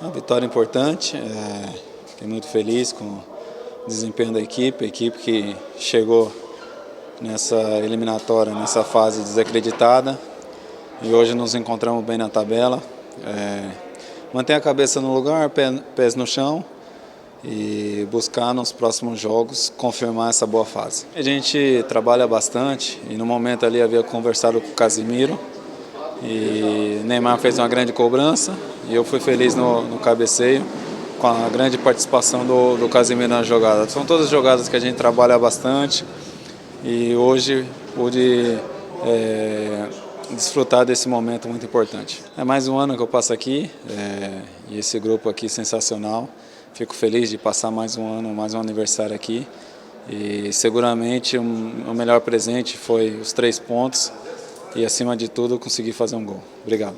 Uma vitória importante, fiquei muito feliz com o desempenho da equipe, a equipe que chegou nessa eliminatória, nessa fase desacreditada, e hoje nos encontramos bem na tabela. Manter a cabeça no lugar, pés no chão e buscar nos próximos jogos confirmar essa boa fase. A gente trabalha bastante e no momento ali havia conversado com o Casimiro e Neymar fez uma grande cobrança e eu fui feliz no cabeceio com a grande participação do Casimiro na jogada. São todas jogadas que a gente trabalha bastante e hoje pude desfrutar desse momento muito importante. É mais um ano que eu passo aqui e esse grupo aqui sensacional. Fico feliz de passar mais um ano, mais um aniversário aqui e seguramente o melhor presente foi os 3 pontos e acima de tudo conseguir fazer um gol. Obrigado.